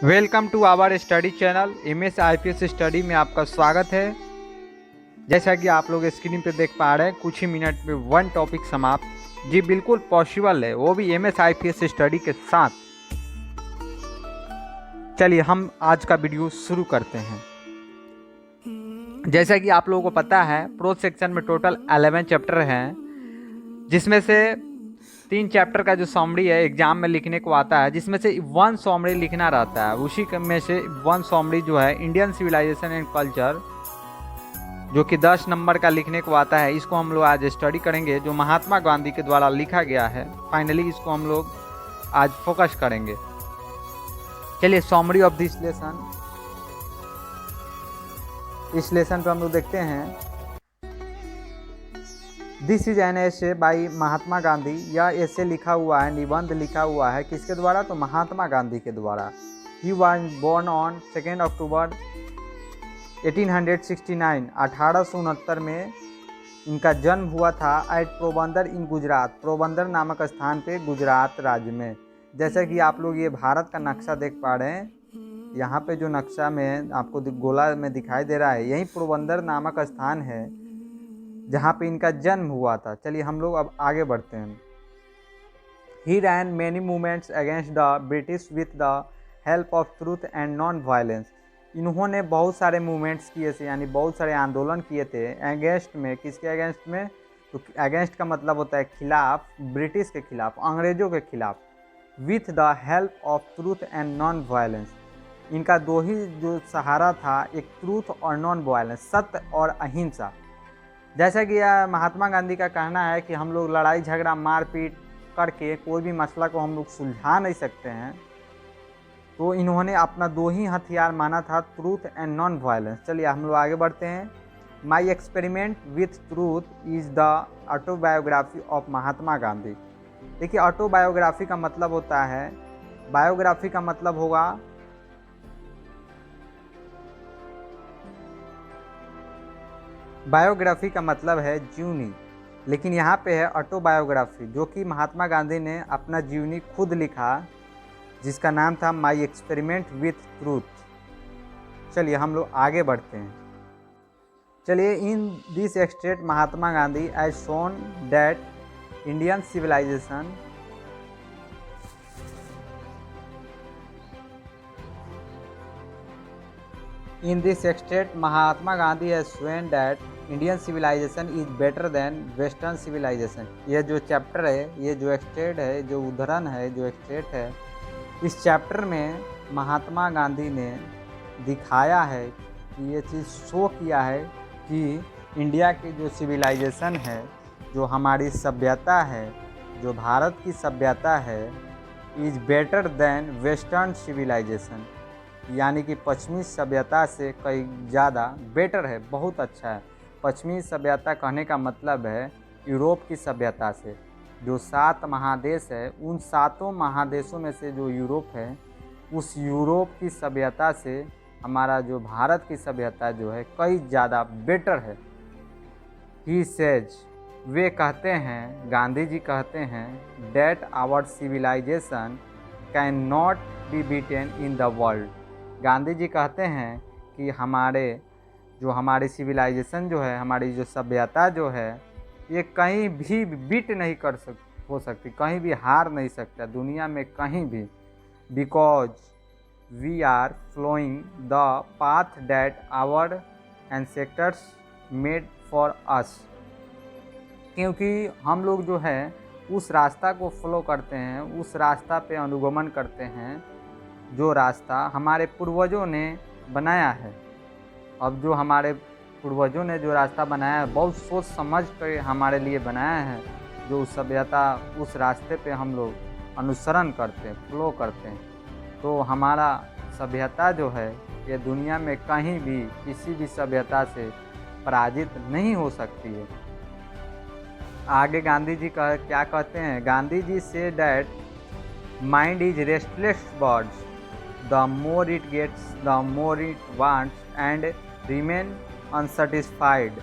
Welcome to our study channel MS IPS study में आपका स्वागत है। जैसा कि आप लोग स्क्रीन पे देख पा रहे हैं, कुछ ही मिनट में वन टॉपिक समाप्त। जी बिल्कुल पॉसिबल है, वो भी MS IPS स्टडी के साथ। चलिए हम आज का वीडियो शुरू करते हैं। जैसा कि आप लोगों को पता है, प्रो सेक्शन में टोटल 11 चैप्टर हैं, जिसमें से 3 चैप्टर का जो समरी है एग्जाम में लिखने को आता है, जिसमें से 1 समरी लिखना रहता है। उसी में से 1 समरी जो है इंडियन सिविलाइजेशन एंड कल्चर, जो कि 10 नंबर का लिखने को आता है, इसको हम लोग आज स्टडी करेंगे, जो महात्मा गांधी के द्वारा लिखा गया है। फाइनली इसको हम लोग आज फोकस करेंगे। चलिए समरी ऑफ दिस लेसन, इस लेसन पे हम लोग देखते हैं। This is an essay by Mahatma Gandhi. यह ऐसे लिखा हुआ है, निबंध लिखा हुआ है किसके द्वारा? तो महात्मा गांधी के द्वारा। ही वॉज बोर्न ऑन 2 अक्टूबर 1869, 1869 में इनका जन्म हुआ था। एट पोरबंदर इन गुजरात, पोरबंदर नामक स्थान पे गुजरात राज्य में। जैसे कि आप लोग ये भारत का नक्शा देख पा रहे हैं, यहाँ पे जो नक्शा में आपको गोला में दिखाई दे रहा है, यही पोरबंदर नामक स्थान है जहाँ पे इनका जन्म हुआ था। चलिए हम लोग अब आगे बढ़ते हैं। He ran many movements against the British with the help of truth and non violence. इन्होंने बहुत सारे मूवमेंट्स किए थे, यानी बहुत सारे आंदोलन किए थे अगेंस्ट में। किसके अगेंस्ट में? तो अगेंस्ट का मतलब होता है खिलाफ, ब्रिटिश के खिलाफ, अंग्रेजों के खिलाफ। With the help of truth and non violence, इनका दो ही जो सहारा था, एक ट्रूथ और नॉन वायलेंस, सत्य और अहिंसा। जैसा कि महात्मा गांधी का कहना है कि हम लोग लड़ाई झगड़ा मारपीट करके कोई भी मसला को हम लोग सुलझा नहीं सकते हैं, तो इन्होंने अपना 2 ही हथियार माना था, ट्रूथ एंड नॉन वायलेंस। चलिए हम लोग आगे बढ़ते हैं। My experiment with truth is the autobiography of Mahatma Gandhi. देखिए ऑटोबायोग्राफी का मतलब होता है, बायोग्राफी का मतलब होगा बायोग्राफी का मतलब है जीवनी, लेकिन यहाँ पे है ऑटोबायोग्राफी, जो कि महात्मा गांधी ने अपना जीवनी खुद लिखा, जिसका नाम था माई एक्सपेरिमेंट विथ ट्रूथ। चलिए हम लोग आगे बढ़ते हैं। चलिए in this extract Mahatma Gandhi as shown that Indian civilization In this extract, Mahatma Gandhi has shown that Indian civilization is better than Western civilization। यह जो चैप्टर है, ये जो एक्सट्रेट है, जो उदाहरण है, जो एक्सट्रेट है, इस चैप्टर में महात्मा गांधी ने दिखाया है कि ये चीज़ शो किया है कि इंडिया की जो सिविलाइजेशन है, जो हमारी सभ्यता है, जो भारत की सभ्यता है, is better than western civilization, यानी कि पश्चिमी सभ्यता से कई ज़्यादा बेटर है, बहुत अच्छा है। पश्चिमी सभ्यता कहने का मतलब है यूरोप की सभ्यता से। जो 7 महादेश है, उन 7 महादेशों में से जो यूरोप है, उस यूरोप की सभ्यता से हमारा जो भारत की सभ्यता जो है कई ज़्यादा बेटर है। ही सेज, वे कहते हैं, गांधी जी कहते हैं, that our civilization can not be beaten in the world. Gandhi ji कहते हैं कि हमारी सिविलाइजेशन जो है, हमारी जो सभ्यता जो है, ये कहीं भी बीट नहीं हो सकती, कहीं भी हार नहीं सकता दुनिया में कहीं भी। Because we are flowing the path that our ancestors made for us. क्योंकि हम लोग जो है उस रास्ता को फॉलो करते हैं, उस रास्ता पे अनुगमन करते हैं जो रास्ता हमारे पूर्वजों ने बनाया है। अब जो हमारे पूर्वजों ने जो रास्ता बनाया है, बहुत सोच समझ कर हमारे लिए बनाया है, जो उस सभ्यता, उस रास्ते पे हम लोग अनुसरण करते हैं, फ्लो करते हैं, तो हमारा सभ्यता जो है ये दुनिया में कहीं भी किसी भी सभ्यता से पराजित नहीं हो सकती है। आगे गांधी जी क्या कहते हैं? गांधी जी से that mind is restless birds, the more it gets, the more it wants and remain unsatisfied,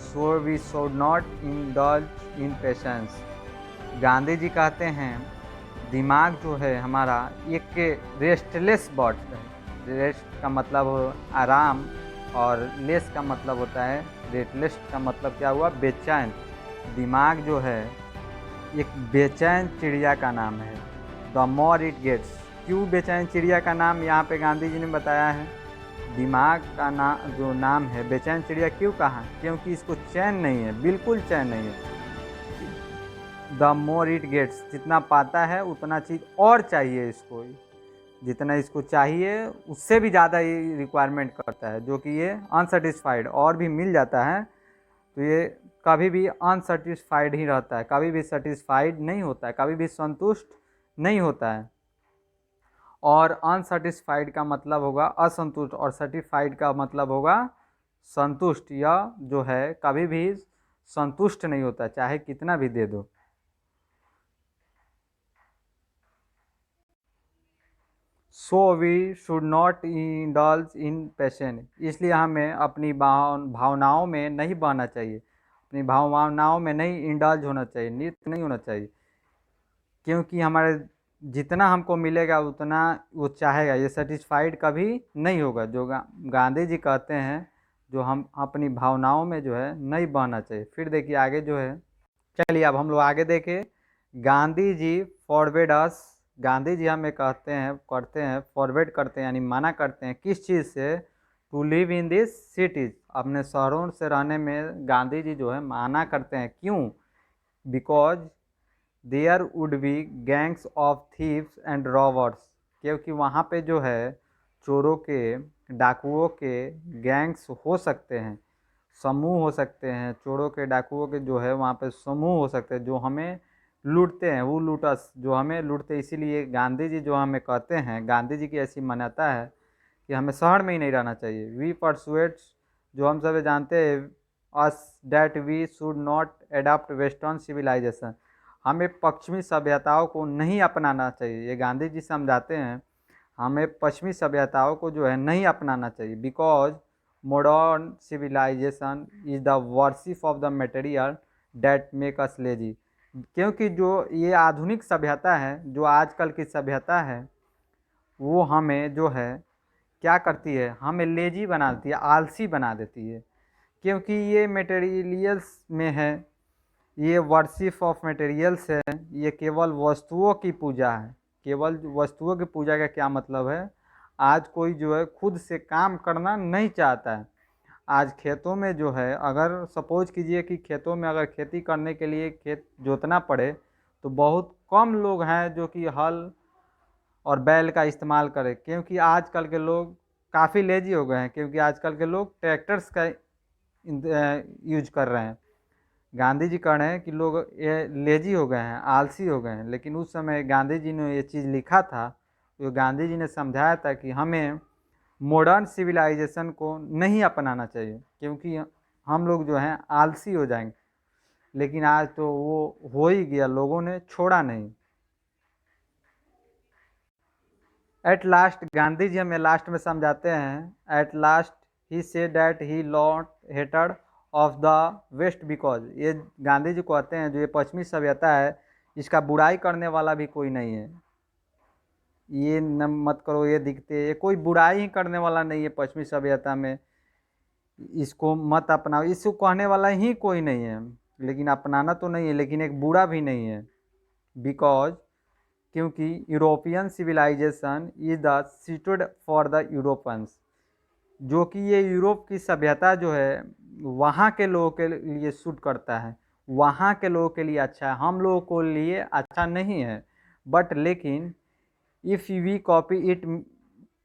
so we should not indulge in patience। Gandhi ji कहते हैं दिमाग जो है हमारा एक रेस्टलेस बॉड है। रेस्ट का मतलब आराम और लेस का मतलब होता है रेस्टलेस का मतलब क्या हुआ, बेचैन। दिमाग जो है एक बेचैन चिड़िया का नाम है। द मोर इट गेट्स, क्यों बेचैन चिड़िया का नाम यहाँ पे गांधी जी ने बताया है। दिमाग का जो नाम है बेचैन चिड़िया क्यों कहा, क्योंकि इसको चैन नहीं है, बिल्कुल चैन नहीं है। द मोर इट गेट्स, जितना पाता है उतना चीज़ और चाहिए इसको, जितना इसको चाहिए उससे भी ज़्यादा ये रिक्वायरमेंट करता है, जो कि ये अनसेटिस्फाइड और भी मिल जाता है तो ये कभी भी अनसेटिस्फाइड ही रहता है, कभी भी सेटिस्फाइड नहीं होता है, कभी भी संतुष्ट नहीं होता है। और अनसेटिस्फाइड का मतलब होगा असंतुष्ट और सेटिस्फाइड का मतलब होगा संतुष्ट। यह जो है कभी भी संतुष्ट नहीं होता, चाहे कितना भी दे दो। So we should not indulge in passion, इसलिए हमें अपनी भावनाओं में नहीं बहना चाहिए, अपनी भावनाओं में नहीं इंडल्ज होना चाहिए, नित्य नहीं होना चाहिए, क्योंकि हमारे जितना हमको मिलेगा उतना वो चाहेगा, ये सेटिस्फाइड कभी नहीं होगा। जो गांधी जी कहते हैं जो हम अपनी भावनाओं में जो है नहीं बहना चाहिए। फिर देखिए आगे जो है, चलिए अब हम लोग आगे देखें। गांधी जी फॉरवर्ड अस, गांधी जी हमें कहते हैं करते हैं फॉरवर्ड करते हैं यानी मना करते हैं किस चीज़ से, to live in this cities, अपने शहरों से रहने में गांधी जी जो है मना करते हैं। क्यों, because there would be gangs of thieves and robbers, क्योंकि वहाँ पे जो है चोरों के डाकुओं के गैंग्स हो सकते हैं, समूह हो सकते हैं, चोरों के डाकुओं के जो है वहाँ पे समूह हो सकते हैं जो हमें लूटते हैं, वो लूटस जो हमें लूटते हैं। इसीलिए गांधी जी जो हमें कहते हैं, गांधी जी की ऐसी मान्यता है कि हमें शहर में ही नहीं रहना चाहिए। वी परसुएट्स, जो हम सब जानते हैं, us that we should not adopt western civilization, हमें पश्चिमी सभ्यताओं को नहीं अपनाना चाहिए। ये गांधी जी समझाते हैं हमें पश्चिमी सभ्यताओं को जो है नहीं अपनाना चाहिए। Because modern civilization is the worship of the material that make us lazy, क्योंकि जो ये आधुनिक सभ्यता है, जो आजकल की सभ्यता है, वो हमें जो है क्या करती है, हमें लेजी बना देती है, आलसी बना देती है। क्योंकि ये मटेरियल्स में है, ये वर्शिप ऑफ मटेरियल्स है, ये केवल वस्तुओं की पूजा है। केवल वस्तुओं की पूजा का क्या मतलब है, आज कोई जो है खुद से काम करना नहीं चाहता है। आज खेतों में जो है, अगर सपोज कीजिए कि खेतों में अगर खेती करने के लिए खेत जोतना पड़े तो बहुत कम लोग हैं जो कि हल और बैल का इस्तेमाल करें, क्योंकि आजकल के लोग काफ़ी लेजी हो गए हैं, क्योंकि आजकल के लोग ट्रैक्टर्स का यूज कर रहे हैं। गांधी जी कह रहे हैं कि लोग ये लेजी हो गए हैं, आलसी हो गए हैं, लेकिन उस समय गांधी जी ने ये चीज़ लिखा था, तो गांधी जी ने समझाया था कि हमें मॉडर्न सिविलाइजेशन को नहीं अपनाना चाहिए, क्योंकि हम लोग जो हैं आलसी हो जाएंगे। लेकिन आज तो वो हो ही गया, लोगों ने छोड़ा नहीं। एट लास्ट, गांधी जी हमें लास्ट में समझाते हैं, at last he said that he not hated of the west, because ये गांधी जी कहते हैं जो ये पश्चिमी सभ्यता है इसका बुराई करने वाला भी कोई नहीं है। ये न मत करो, ये दिखते, ये कोई बुराई ही करने वाला नहीं है पश्चिमी सभ्यता में, इसको मत अपनाओ, इसको कहने वाला ही कोई नहीं है। लेकिन अपनाना तो नहीं है, लेकिन एक बुरा भी नहीं है। बिकॉज, क्योंकि European civilization is the suited for the Europeans, जो कि ये यूरोप की सभ्यता जो है वहाँ के लोगों के लिए सूट करता है, वहाँ के लोगों के लिए अच्छा है, हम लोगों को लिए अच्छा नहीं है। बट लेकिन इफ़ वी कॉपी इट,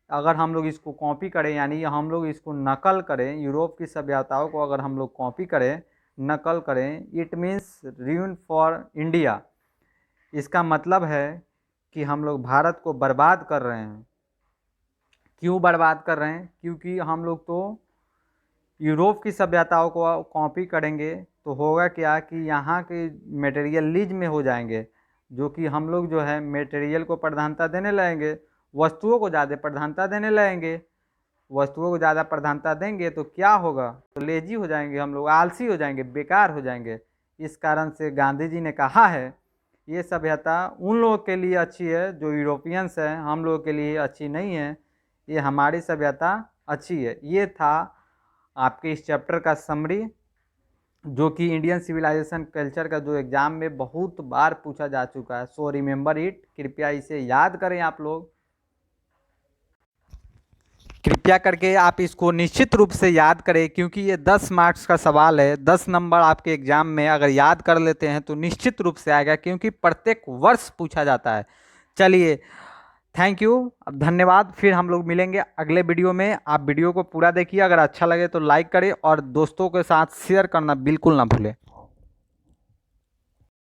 अगर हम लोग इसको कॉपी करें यानी हम लोग इसको नकल करें, यूरोप की सभ्यताओं को अगर हम लोग कॉपी करें, नकल करें, it means ruin for India, इसका मतलब है कि हम लोग भारत को बर्बाद कर रहे हैं। क्यों बर्बाद कर रहे हैं, क्योंकि हम लोग तो यूरोप की सभ्यताओं को कॉपी करेंगे तो होगा क्या कि यहाँ के मटेरियलिज्म में हो जाएंगे, जो कि हम लोग जो है मटेरियल को प्रधानता देने लगेंगे, वस्तुओं को ज़्यादा प्रधानता देने लगेंगे। वस्तुओं को ज़्यादा प्रधानता देंगे तो क्या होगा, तो लेजी हो जाएंगे, हम लोग आलसी हो जाएंगे, बेकार हो जाएंगे। इस कारण से गांधी जी ने कहा है ये सभ्यता उन लोगों के लिए अच्छी है जो यूरोपियंस हैं, हम लोगों के लिए अच्छी नहीं है। ये हमारी सभ्यता अच्छी है। ये था आपके इस चैप्टर का समरी, जो कि इंडियन सिविलाइजेशन कल्चर का जो एग्जाम में बहुत बार पूछा जा चुका है। सो रिमेंबर इट, कृपया इसे याद करें आप लोग, कृपया करके आप इसको निश्चित रूप से याद करें, क्योंकि ये 10 मार्क्स का सवाल है। 10 नंबर आपके एग्जाम में अगर याद कर लेते हैं तो निश्चित रूप से आएगा, क्योंकि प्रत्येक वर्ष पूछा जाता है। चलिए, थैंक यू, अब धन्यवाद। फिर हम लोग मिलेंगे अगले वीडियो में। आप वीडियो को पूरा देखिए, अगर अच्छा लगे तो लाइक करें और दोस्तों के साथ शेयर करना बिल्कुल ना भूलें।